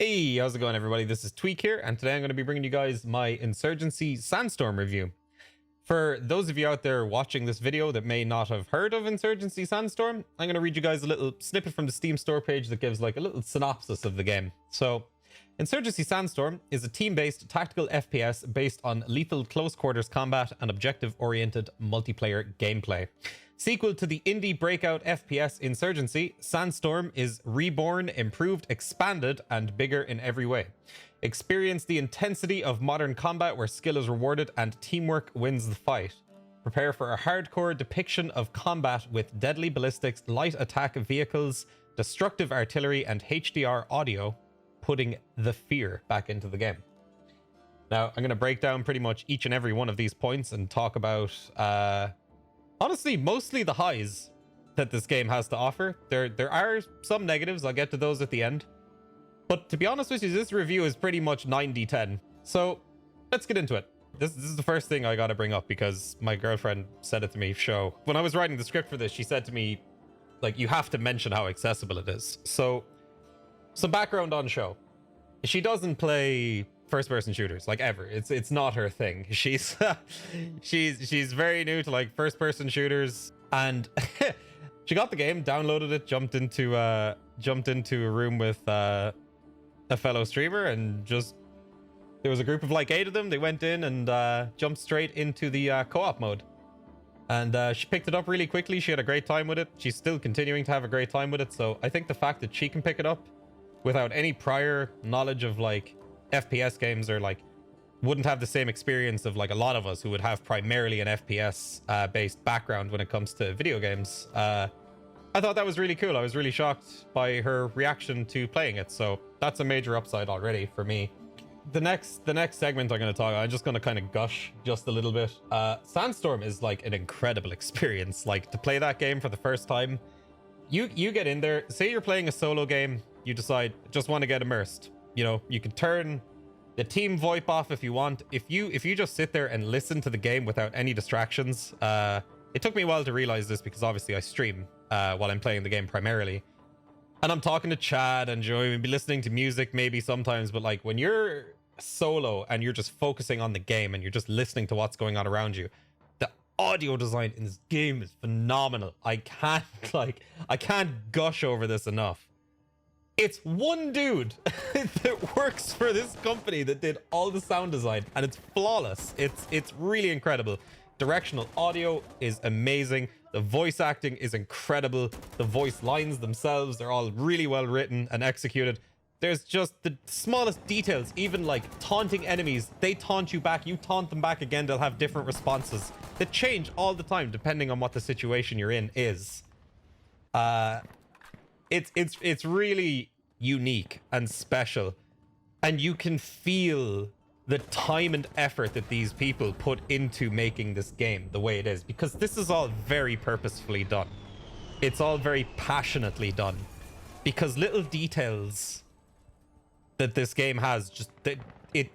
Hey, how's it going everybody? This is TweaK here, and today I'm going to be bringing you guys my Insurgency Sandstorm review. For those of you out there watching this video that may not have heard of Insurgency Sandstorm, I'm going to read you guys a little snippet from the Steam store page that gives like a little synopsis of the game. So, Insurgency Sandstorm is a team-based tactical FPS based on lethal close quarters combat and objective-oriented multiplayer gameplay. Sequel to the indie breakout FPS Insurgency, Sandstorm is reborn, improved, expanded, and bigger in every way. Experience the intensity of modern combat where skill is rewarded and teamwork wins the fight. Prepare for a hardcore depiction of combat with deadly ballistics, light attack vehicles, destructive artillery, and HDR audio, putting the fear back into the game. Now, I'm going to break down pretty much each and every one of these points and talk about, honestly, mostly the highs that this game has to offer. There are some negatives. I'll get to those at the end. But to be honest with you, this review is pretty much 90-10. So let's get into it. This is the first thing I got to bring up because my girlfriend said it to me, show. When I was writing the script for this, she said to me, like, you have to mention how accessible it is. So some background on show. She doesn't play first-person shooters like ever. It's not her thing. She's she's very new to like first-person shooters, and she got the game, downloaded it, jumped into a room with a fellow streamer, and just there was a group of like 8 of them. They went in and jumped straight into the co-op mode, and she picked it up really quickly. She had a great time with it. She's still continuing to have a great time with it. So I think the fact that she can pick it up without any prior knowledge of like FPS games, or like wouldn't have the same experience of like a lot of us who would have primarily an FPS based background when it comes to video games. I thought that was really cool. I was really shocked by her reaction to playing it, so that's a major upside already for me. The next segment I'm going to talk, I'm just going to kind of gush just a little bit. Sandstorm is like an incredible experience. Like, to play that game for the first time, you get in there, say you're playing a solo game, you decide just want to get immersed. You know, you can turn the team VoIP off if you want. If you just sit there and listen to the game without any distractions, it took me a while to realize this because obviously I stream while I'm playing the game primarily, and I'm talking to Chad and Joey and be listening to music maybe sometimes, but like when you're solo and you're just focusing on the game and you're just listening to what's going on around you, the audio design in this game is phenomenal. I can't gush over this enough. It's one dude that works for this company that did all the sound design, and it's flawless. It's really incredible. Directional audio is amazing. The voice acting is incredible. The voice lines themselves, they're all really well written and executed. There's just the smallest details, even like taunting enemies. They taunt you back, you taunt them back again. They'll have different responses that change all the time depending on what the situation you're in is. It's really unique and special, and you can feel the time and effort that these people put into making this game the way it is, because this is all very purposefully done. It's all very passionately done, because little details that this game has, it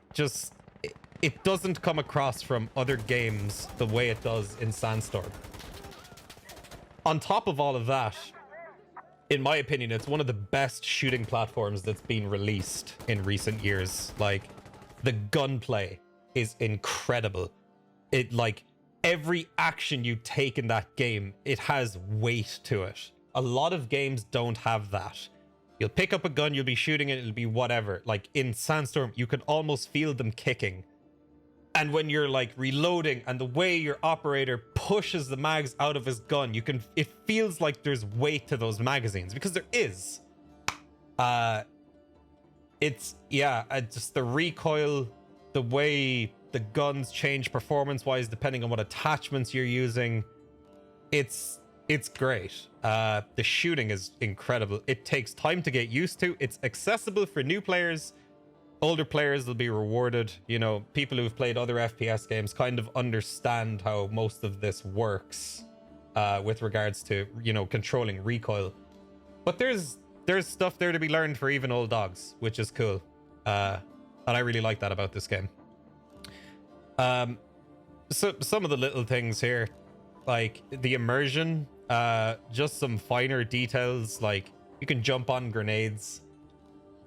doesn't come across from other games the way it does in Sandstorm. On top of all of that, in my opinion, it's one of the best shooting platforms that's been released in recent years. Like, the gunplay is incredible. It, like, every action you take in that game, it has weight to it. A lot of games don't have that. You'll pick up a gun, you'll be shooting it, it'll be whatever. Like, in Sandstorm, you can almost feel them kicking. And when you're like reloading and the way your operator pushes the mags out of his gun, it feels like there's weight to those magazines, because there is. Just the recoil, the way the guns change performance-wise depending on what attachments you're using. It's great. The shooting is incredible. It takes time to get used to. It's accessible for new players. Older players will be rewarded. You know, people who've played other FPS games kind of understand how most of this works with regards to, you know, controlling recoil. But there's stuff there to be learned for even old dogs, which is cool. And I really like that about this game. So some of the little things here, like the immersion, just some finer details, like you can jump on grenades.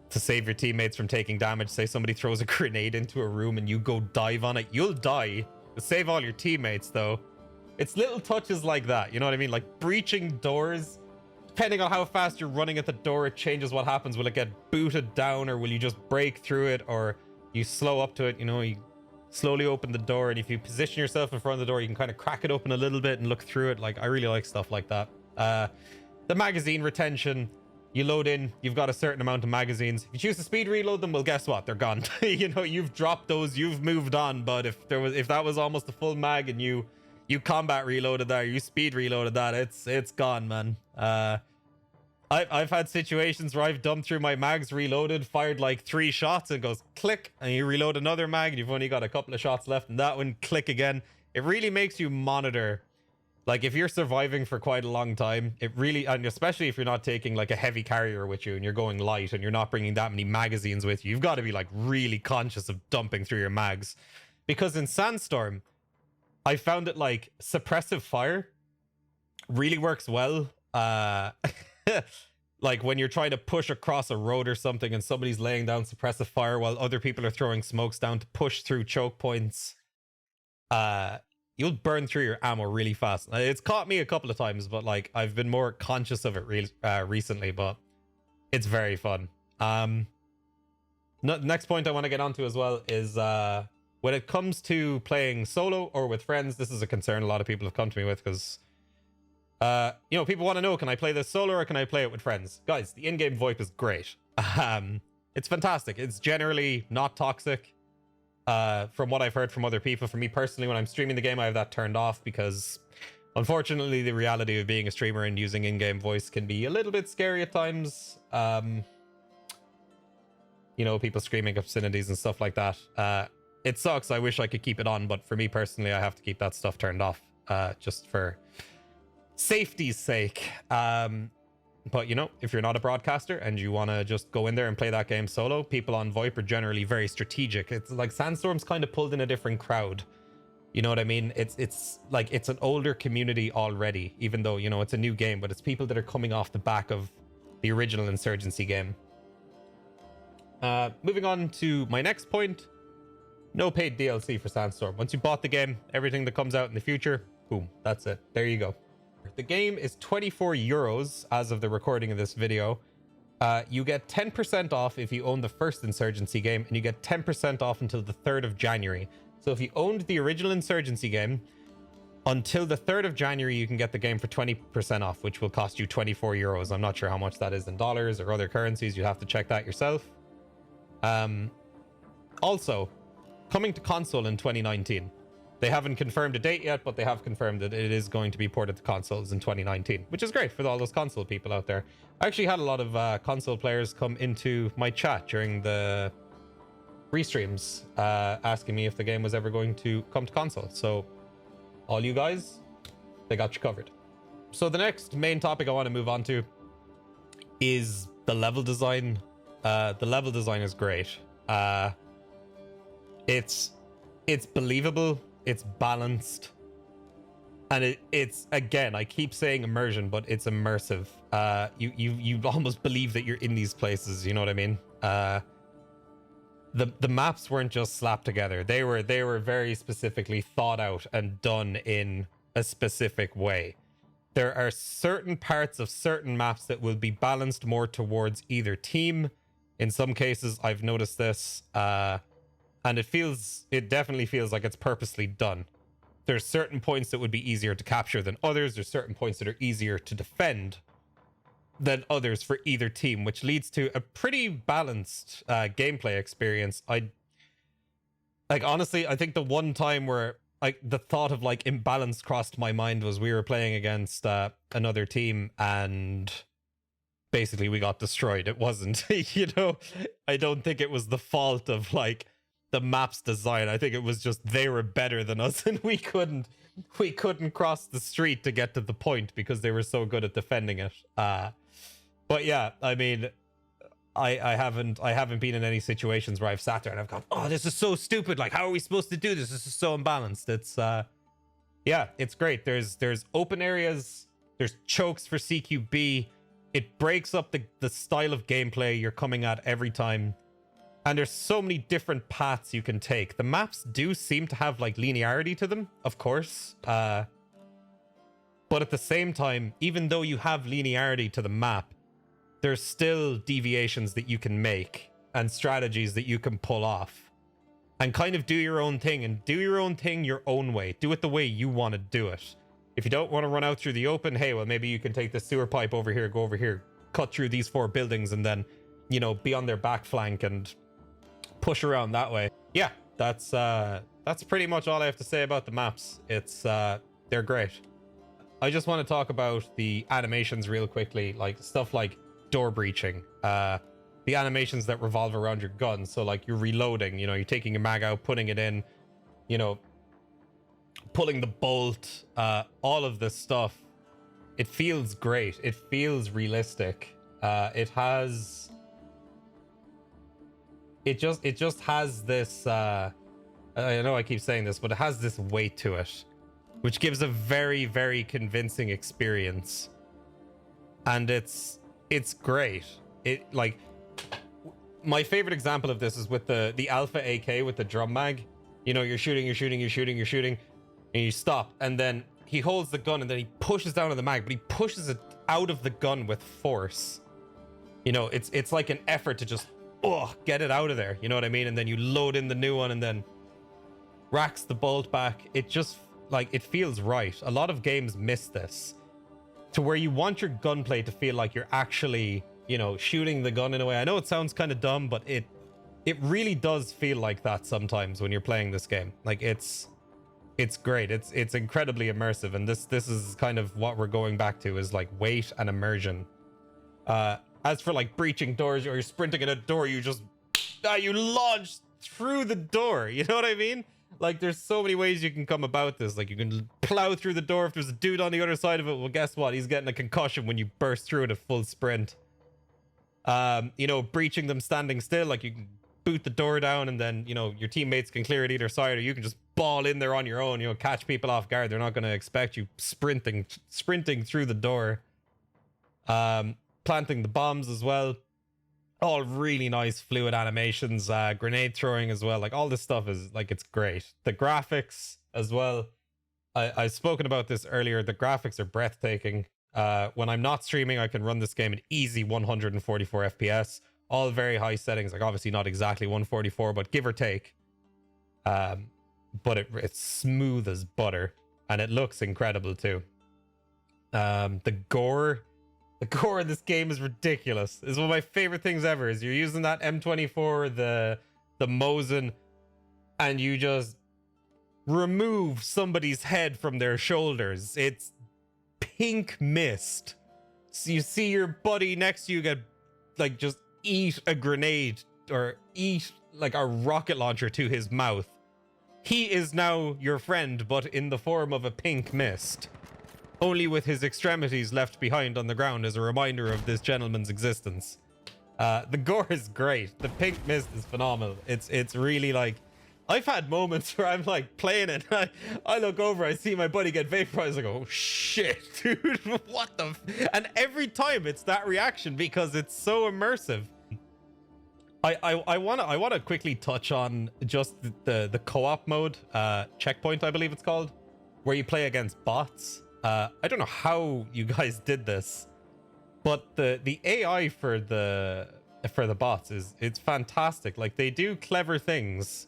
to save your teammates from taking damage. Say somebody throws a grenade into a room and you go dive on it, you'll die. To save all your teammates, though. It's little touches like that, you know what I mean? Like breaching doors. Depending on how fast you're running at the door, it changes what happens. Will it get booted down, or will you just break through it, or you slow up to it? You know, you slowly open the door, and if you position yourself in front of the door, you can kind of crack it open a little bit and look through it. Like, I really like stuff like that. The magazine retention, you load in, you've got a certain amount of magazines. If you choose to speed reload them, well, guess what? They're gone. You know, you've dropped those, you've moved on. But if that was almost a full mag and you combat reloaded that, you speed reloaded that, it's gone, man. I've had situations where I've dumped through my mags, reloaded, fired like 3 shots, and goes click, and you reload another mag, and you've only got a couple of shots left, and that one click again. It really makes you monitor. Like, if you're surviving for quite a long time, it really, and especially if you're not taking like a heavy carrier with you and you're going light and you're not bringing that many magazines with you, you've got to be like really conscious of dumping through your mags. Because in Sandstorm, I found it like suppressive fire really works well. Like when you're trying to push across a road or something and somebody's laying down suppressive fire while other people are throwing smokes down to push through choke points, you'll burn through your ammo really fast. It's caught me a couple of times, but like I've been more conscious of it recently, but it's very fun. Next point I want to get onto as well is when it comes to playing solo or with friends, this is a concern a lot of people have come to me with, because you know, people want to know, can I play this solo or can I play it with friends? Guys, the in-game VoIP is great. It's fantastic. It's generally not toxic. From what I've heard from other people. For me personally, when I'm streaming the game, I have that turned off because unfortunately the reality of being a streamer and using in-game voice can be a little bit scary at times. You know, people screaming obscenities and stuff like that. It sucks. I wish I could keep it on, but for me personally, I have to keep that stuff turned off, just for safety's sake. But you know, if you're not a broadcaster and you want to just go in there and play that game solo, people on VoIP are generally very strategic. It's like Sandstorm's kind of pulled in a different crowd. You know what I mean? It's like it's an older community already, even though, you know, it's a new game, but it's people that are coming off the back of the original Insurgency game. Moving on to my next point. No paid DLC for Sandstorm. Once you bought the game, everything that comes out in the future, boom, that's it. There you go. The game is 24 euros as of the recording of this video. You get 10% off if you own the first Insurgency game, and you get 10% off until the 3rd of January. So if you owned the original Insurgency game, until the 3rd of January, you can get the game for 20% off, which will cost you 24 euros. I'm not sure how much that is in dollars or other currencies. You have to check that yourself. Also, coming to console in 2019. They haven't confirmed a date yet, but they have confirmed that it is going to be ported to consoles in 2019, which is great for all those console people out there. I actually had a lot of console players come into my chat during the restreams, asking me if the game was ever going to come to console. So all you guys, they got you covered. So the next main topic I want to move on to is the level design. The level design is great. It's believable. It's balanced, and it's again, I keep saying immersion, but it's immersive. You almost believe that you're in these places. You know what I mean? The maps weren't just slapped together. They were very specifically thought out and done in a specific way. There are certain parts of certain maps that will be balanced more towards either team. In some cases, I've noticed this. And it definitely feels like it's purposely done. There's certain points that would be easier to capture than others. There's certain points that are easier to defend than others for either team, which leads to a pretty balanced gameplay experience. Honestly, I think the one time where the thought of like imbalance crossed my mind was we were playing against another team and basically we got destroyed. It wasn't, you know, I don't think it was the fault of like the map's design. I think it was just they were better than us and we couldn't cross the street to get to the point because they were so good at defending it. But yeah, I mean, I haven't been in any situations where I've sat there and I've gone, oh, this is so stupid. Like, how are we supposed to do this? This is so imbalanced. It's yeah, it's great. There's open areas, there's chokes for CQB, It breaks up the style of gameplay you're coming at every time. And there's so many different paths you can take. The maps do seem to have like linearity to them, of course. But at the same time, even though you have linearity to the map, there's still deviations that you can make and strategies that you can pull off. And kind of do your own thing, and do your own thing your own way. Do it the way you want to do it. If you don't want to run out through the open, hey, well, maybe you can take the sewer pipe over here, go over here, cut through these 4 buildings, and then, you know, be on their back flank and push around that way. Yeah, that's pretty much all I have to say about the maps. It's they're great. I just want to talk about the animations real quickly, like stuff like door breaching, the animations that revolve around your gun. So like you're reloading, you know, you're taking your mag out, putting it in, you know, pulling the bolt, all of this stuff. It feels great. It feels realistic. It just has this, I know I keep saying this, but it has this weight to it, which gives a very, very convincing experience. And it's great. It, like, my favorite example of this is with the Alpha AK with the drum mag. You know, you're shooting, and you stop, and then he holds the gun, and then he pushes down on the mag, but he pushes it out of the gun with force. You know, it's like an effort to just, get it out of there. You know what I mean? And then you load in the new one, and then racks the bolt back. It just, like, it feels right. A lot of games miss this, to where you want your gunplay to feel like you're actually, you know, shooting the gun in a way. I know it sounds kind of dumb, but it really does feel like that sometimes when you're playing this game. Like, it's great. It's incredibly immersive, and this is kind of what we're going back to, is like weight and immersion. As for like breaching doors, or you're sprinting at a door, you just you launch through the door. You know what I mean? Like, there's so many ways you can come about this. Like, you can plow through the door. If there's a dude on the other side of it, well, guess what? He's getting a concussion when you burst through it at full sprint. You know, breaching them standing still, like you can boot the door down, and then, you know, your teammates can clear it either side, or you can just ball in there on your own, you know, catch people off guard. They're not going to expect you sprinting through the door. Planting the bombs as well. All really nice fluid animations. Grenade throwing as well. Like, all this stuff is, like, it's great. The graphics as well. I've spoken about this earlier. The graphics are breathtaking. When I'm not streaming, I can run this game at easy 144 FPS. All very high settings. Like, obviously not exactly 144, but give or take. But it's smooth as butter, and it looks incredible too. The gore in this game is ridiculous. It's one of my favorite things ever. Is you're using that M24, the Mosin, and you just remove somebody's head from their shoulders. It's pink mist. So you see your buddy next to you get, like, just eat a grenade, or eat like a rocket launcher to his mouth. He is now your friend, but in the form of a pink mist, only with his extremities left behind on the ground as a reminder of this gentleman's existence. The gore is great. The pink mist is phenomenal. It's really, like, I've had moments where I'm like playing it, and I look over, I see my buddy get vaporized, I go, oh shit, dude, what the and every time it's that reaction, because it's so immersive. I want to quickly touch on just the co-op mode, Checkpoint, I believe it's called, where you play against bots. I don't know how you guys did this, but the AI for the bots it's fantastic. Like, they do clever things,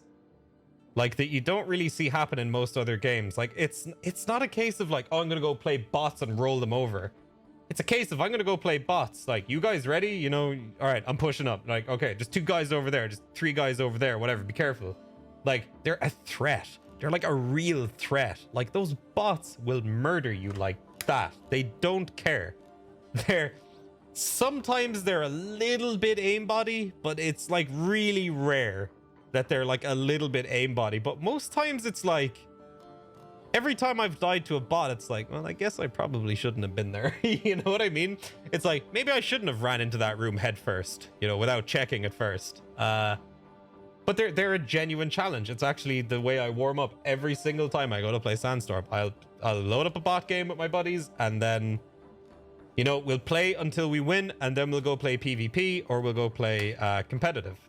like, that you don't really see happen in most other games. Like, it's not a case of like, oh, I'm gonna go play bots and roll them over. It's a case of, I'm gonna go play bots. Like, you guys ready? You know, all right, I'm pushing up. Like, okay, just 2 guys over there, just 3 guys over there, whatever, be careful. Like, they're a threat. They're like a real threat. Like, those bots will murder you like that. They don't care. Sometimes they're a little bit aimbotty, but it's like really rare that they're like a little bit aimbotty. But most times it's like, every time I've died to a bot, it's like, well, I guess I probably shouldn't have been there. You know what I mean? It's like, maybe I shouldn't have ran into that room head first, you know, without checking at first. But they're a genuine challenge. It's actually the way I warm up every single time I go to play Sandstorm. I'll load up a bot game with my buddies, and then, You know, we'll play until we win, and then we'll go play PvP, or we'll go play competitive.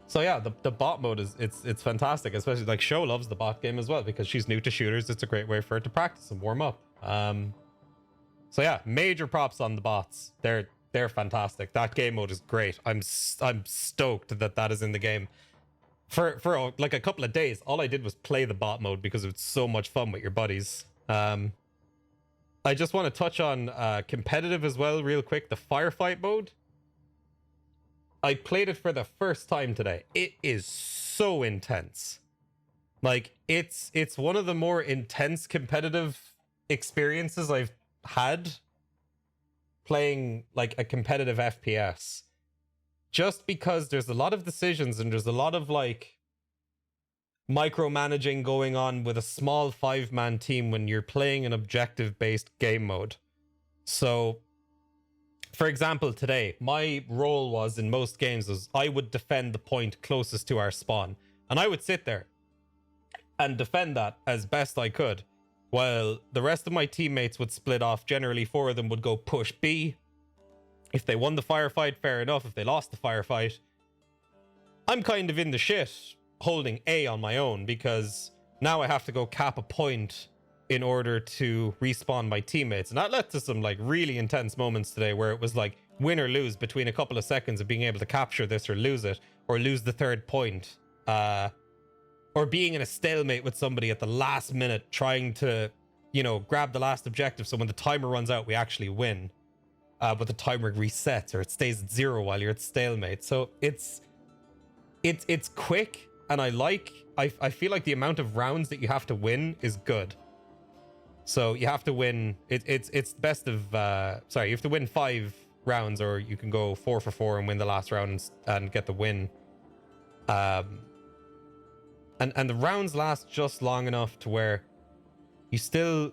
So yeah, the bot mode is it's fantastic, especially like Show loves the bot game as well because she's new to shooters. It's a great way for her to practice and warm up. So yeah, major props on the bots. They're fantastic. That game mode is great. I'm stoked that that is in the game. For like a couple of days, all I did was play the bot mode because it's so much fun with your buddies. I just want to touch on competitive as well real quick. The firefight mode. I played it for the first time today. It is so intense. Like it's one of the more intense competitive experiences I've had playing like a competitive FPS. Just because there's a lot of decisions and there's a lot of like micromanaging going on with a small 5-man team when you're playing an objective-based game mode. So, for example, today, my role was in most games was I would defend the point closest to our spawn. And I would sit there and defend that as best I could. While the rest of my teammates would split off. Generally, 4 of them would go push B. If they won the firefight, fair enough. If they lost the firefight, I'm kind of in the shit holding A on my own because now I have to go cap a point in order to respawn my teammates. And that led to some like really intense moments today where it was like win or lose between a couple of seconds of being able to capture this or lose it, or lose the 3rd point, or being in a stalemate with somebody at the last minute trying to, you know, grab the last objective. So when the timer runs out, we actually win. But the timer resets or it stays at 0 while you're at stalemate. So it's quick, and I feel like the amount of rounds that you have to win is good. So you have to win. It's best of sorry, you have to win 5 rounds, or you can go 4 for 4 and win the last round and get the win. And the rounds last just long enough to where you still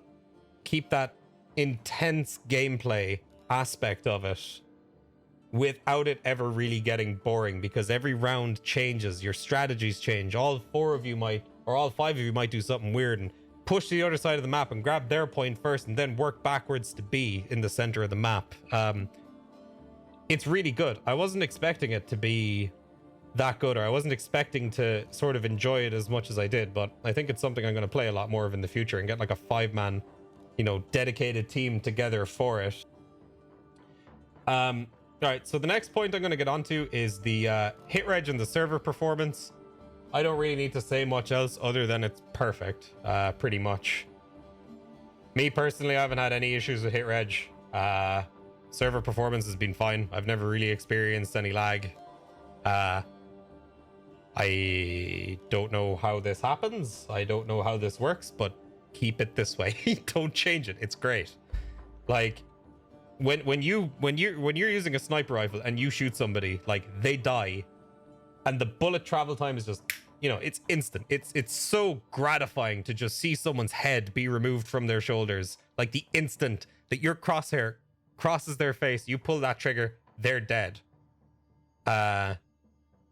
keep that intense gameplay aspect of it without it ever really getting boring, because every round changes, your strategies change. All 4 of you might, or all 5 of you might do something weird and push to the other side of the map and grab their point first and then work backwards to B in the center of the map. It's really good. I wasn't expecting it to be that good, or I wasn't expecting to sort of enjoy it as much as I did, but I think it's something I'm going to play a lot more of in the future and get like a 5-man, you know, dedicated team together for it. All right, so the next point I'm going to get onto is the hit reg and the server performance. I don't really need to say much else other than it's perfect, pretty much. Me personally, I haven't had any issues with hit reg. Server performance has been fine. I've never really experienced any lag. I don't know how this happens. I don't know how this works, but keep it this way. Don't change it. It's great. Like when you're using a sniper rifle and you shoot somebody, like they die, and the bullet travel time is just, you know, it's instant. It's so gratifying to just see someone's head be removed from their shoulders. Like the instant that your crosshair crosses their face, you pull that trigger, they're dead.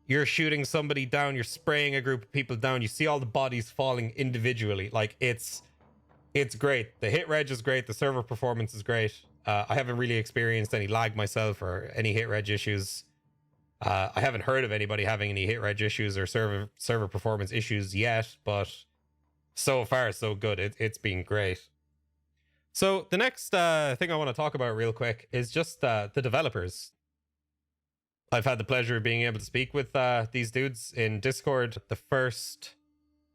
You're shooting somebody down, you're spraying a group of people down, you see all the bodies falling individually. Like it's great. The hit reg is great, the server performance is great. I haven't really experienced any lag myself or any hit reg issues. I haven't heard of anybody having any hit reg issues or server performance issues yet, but so far so good. It's been great. So the next thing I want to talk about real quick is just the developers. I've had the pleasure of being able to speak with these dudes in Discord. The first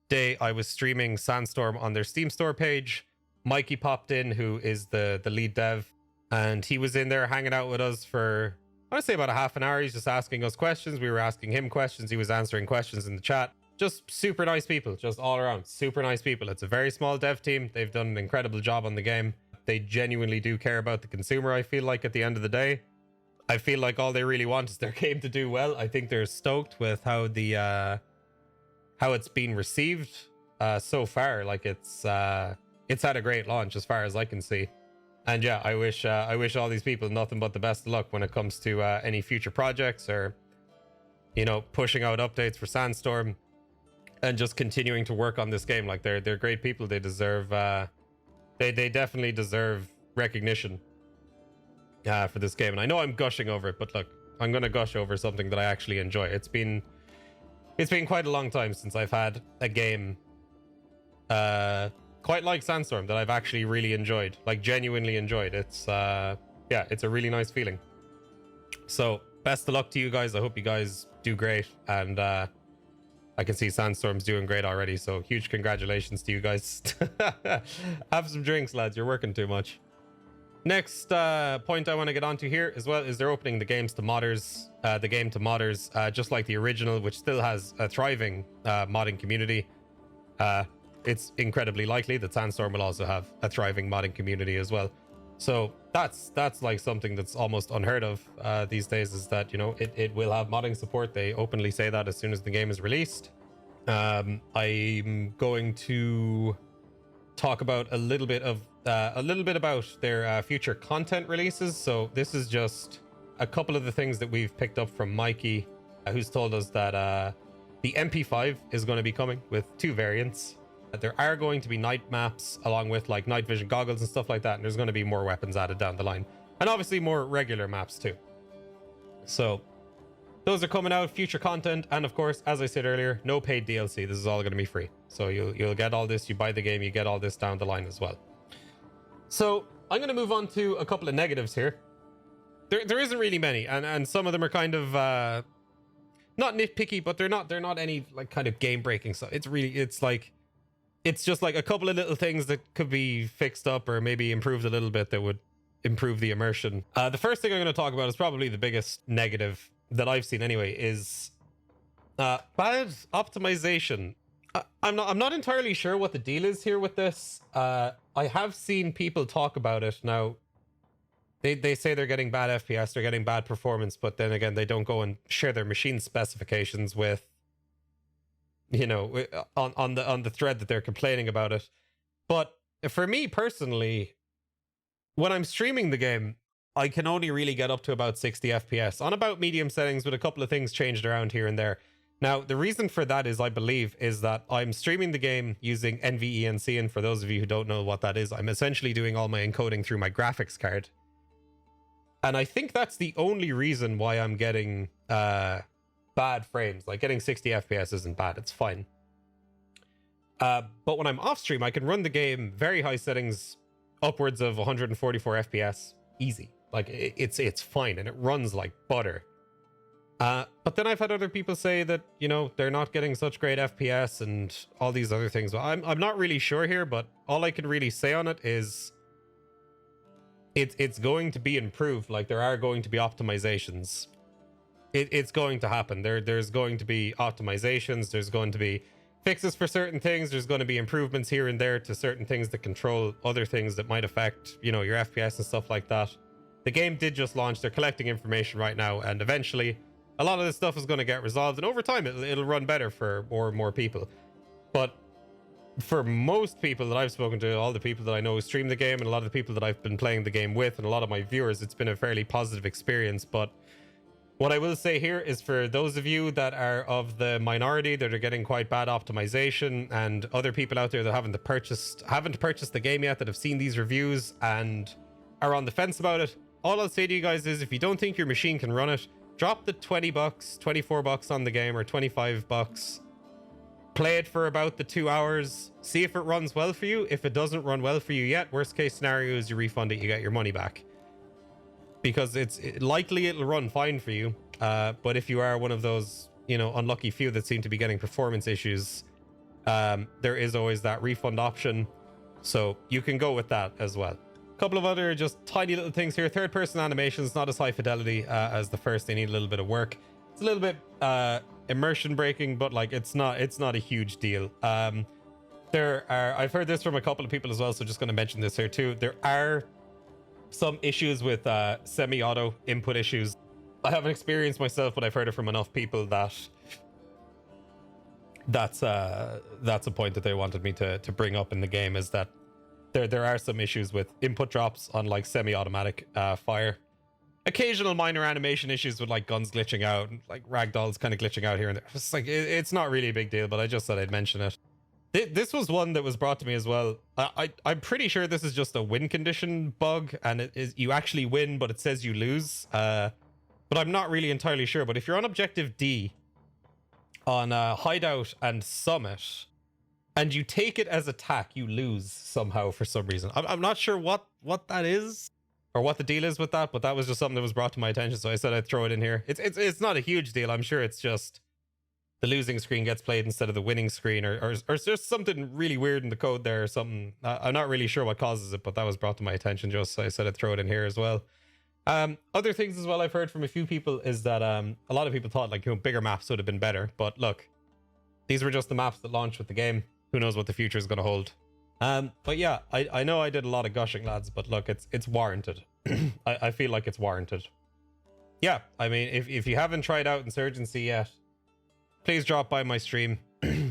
day I was streaming Sandstorm on their Steam store page, Mikey popped in, who is the lead dev, and he was in there hanging out with us for, I want to say, about a half an hour. He's just asking us questions. We were asking him questions. He was answering questions in the chat. Just super nice people, just all around. Super nice people. It's a very small dev team. They've done an incredible job on the game. They genuinely do care about the consumer, I feel like, at the end of the day. I feel like all they really want is their game to do well. I think they're stoked with how it's been received so far. Like it's had a great launch as far as I can see. And yeah, I wish all these people nothing but the best of luck when it comes to any future projects, or, you know, pushing out updates for Sandstorm and just continuing to work on this game. Like they're great people. They deserve they definitely deserve recognition for this game. And I know I'm gushing over it, but look, I'm gonna gush over something that I actually enjoy. It's been quite a long time since I've had a game quite like Sandstorm that I've actually really enjoyed, like genuinely enjoyed. It's yeah, it's a really nice feeling. So best of luck to you guys. I hope you guys do great, and I can see Sandstorm's doing great already, so huge congratulations to you guys. Have some drinks, lads. You're working too much. Next point I want to get onto here as well is they're opening the games to modders, the game to modders, just like the original, which still has a thriving modding community. It's incredibly likely that Sandstorm will also have a thriving modding community as well. So that's like something that's almost unheard of these days, is that, you know, it will have modding support. They openly say that as soon as the game is released. I'm going to talk about a little bit about their future content releases. So this is just a couple of the things that we've picked up from Mikey, who's told us that the MP5 is going to be coming with 2 variants. There are going to be night maps along with like night vision goggles and stuff like that, and there's going to be more weapons added down the line, and obviously more regular maps too. So those are coming out, future content, and of course, as I said earlier, no paid DLC. This is all going to be free, so you'll get all this. You buy the game, you get all this down the line as well. So I'm going to move on to a couple of negatives here. There isn't really many, and some of them are kind of not nitpicky, but they're not any like kind of game breaking stuff. It's just like a couple of little things that could be fixed up or maybe improved a little bit that would improve the immersion. The first thing I'm going to talk about is probably the biggest negative that I've seen anyway, is bad optimization. I'm not entirely sure what the deal is here with this. I have seen people talk about it. Now, they say they're getting bad FPS, they're getting bad performance, but then again, they don't go and share their machine specifications with, you know, on the thread that they're complaining about it. But for me personally, when I'm streaming the game, I can only really get up to about 60 FPS on about medium settings, with a couple of things changed around here and there. Now, the reason for that is, I believe, is that I'm streaming the game using NVENC, and for those of you who don't know what that is, I'm essentially doing all my encoding through my graphics card. And I think that's the only reason why I'm getting bad frames. Like, getting 60 FPS isn't bad, it's fine. But when I'm off stream, I can run the game very high settings, upwards of 144 FPS, easy. Like, it's fine, and it runs like butter. But then I've had other people say that, you know, they're not getting such great FPS and all these other things. Well, I'm not really sure here, but all I can really say on it is it's going to be improved. Like, there are going to be optimizations. It's going to happen. There's going to be optimizations. There's going to be fixes for certain things. There's going to be improvements here and there to certain things that control other things that might affect, you know, your FPS and stuff like that. The game did just launch. They're collecting information right now, and eventually a lot of this stuff is going to get resolved, and over time it'll run better for more and more people. But for most people that I've spoken to, all the people that I know who stream the game, and a lot of the people that I've been playing the game with, and a lot of my viewers, it's been a fairly positive experience. But what I will say here is, for those of you that are of the minority that are getting quite bad optimization, and other people out there that haven't purchased the game yet, that have seen these reviews and are on the fence about it, all I'll say to you guys is, if you don't think your machine can run it, drop the $20, $24 on the game, or $25. Play it for about the 2 hours. See if it runs well for you. If it doesn't run well for you yet, worst case scenario is you refund it, you get your money back. Because it's likely it'll run fine for you. But if you are one of those, you know, unlucky few that seem to be getting performance issues, there is always that refund option. So you can go with that as well. Couple of other just tiny little things here. Third person animations, not as high fidelity as the first. They need a little bit of work. It's a little bit immersion breaking, but like it's not a huge deal. I've heard this from a couple of people as well, so just going to mention this here too. There are some issues with semi-auto input issues. I haven't experienced myself, but I've heard it from enough people that that's a point that they wanted me to bring up in the game, is that there are some issues with input drops on like semi-automatic fire. Occasional minor animation issues with like guns glitching out, and like ragdolls kind of glitching out here and there. It's like it's not really a big deal, but I just thought I'd mention it. This was one that was brought to me as well. I'm pretty sure this is just a win condition bug, and it is you actually win, but it says you lose. But I'm not really entirely sure. But if you're on objective D on Hideout and Summit, and you take it as attack, you lose somehow for some reason. I'm not sure what that is or what the deal is with that, but that was just something that was brought to my attention, so I said I'd throw it in here. It's not a huge deal. I'm sure it's just the losing screen gets played instead of the winning screen, or there's something really weird in the code there or something. I'm not really sure what causes it, but that was brought to my attention just, so I said I'd throw it in here as well. Other things as well I've heard from a few people is that a lot of people thought, like, you know, bigger maps would have been better, but look, these were just the maps that launched with the game. Who knows what the future is going to hold. But yeah, I know I did a lot of gushing, lads, but look, it's warranted. I feel like it's warranted. Yeah, I mean, if you haven't tried out Insurgency yet, please drop by my stream,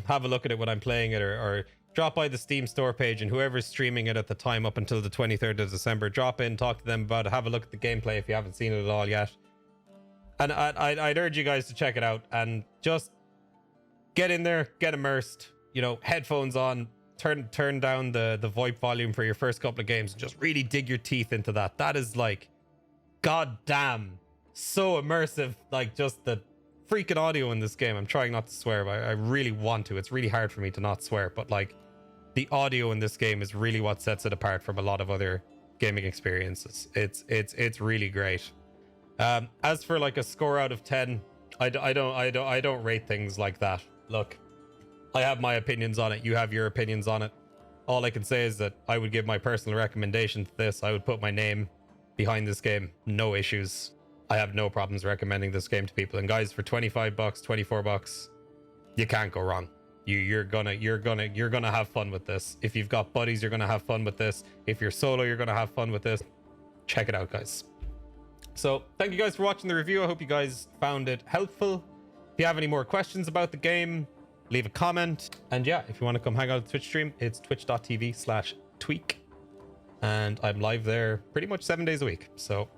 have a look at it when I'm playing it, or drop by the Steam store page, and whoever's streaming it at the time up until the 23rd of December, drop in, talk to them about it, have a look at the gameplay if you haven't seen it at all yet. And I'd urge you guys to check it out and just get in there, get immersed, you know, headphones on, turn down the VoIP volume for your first couple of games, and just really dig your teeth into that. That is like, goddamn, so immersive. Like, just the freaking audio in this game. I'm trying not to swear, but I really want to. It's really hard for me to not swear, but like, the audio in this game is really what sets it apart from a lot of other gaming experiences. It's really great. As for like a score out of 10, I don't rate things like that. Look, I have my opinions on it. You have your opinions on it. All I can say is that I would give my personal recommendation to this. I would put my name behind this game. No issues. I have no problems recommending this game to people. And guys, for 25 bucks, 24 bucks, you can't go wrong. You're gonna have fun with this. If you've got buddies, you're gonna have fun with this. If you're solo, you're gonna have fun with this. Check it out, guys. So thank you guys for watching the review. I hope you guys found it helpful. If you have any more questions about the game, leave a comment. And yeah, if you want to come hang out on the Twitch stream, it's twitch.tv/TweaK. And I'm live there pretty much 7 days a week. So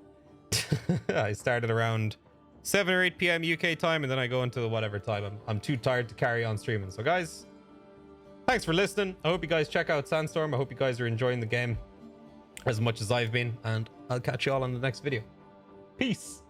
I started around 7 or 8 p.m. UK time, and then I go into whatever time I'm too tired to carry on streaming. So guys, thanks for listening. I hope you guys check out Sandstorm. I hope you guys are enjoying the game as much as I've been, and I'll catch you all on the next video. Peace.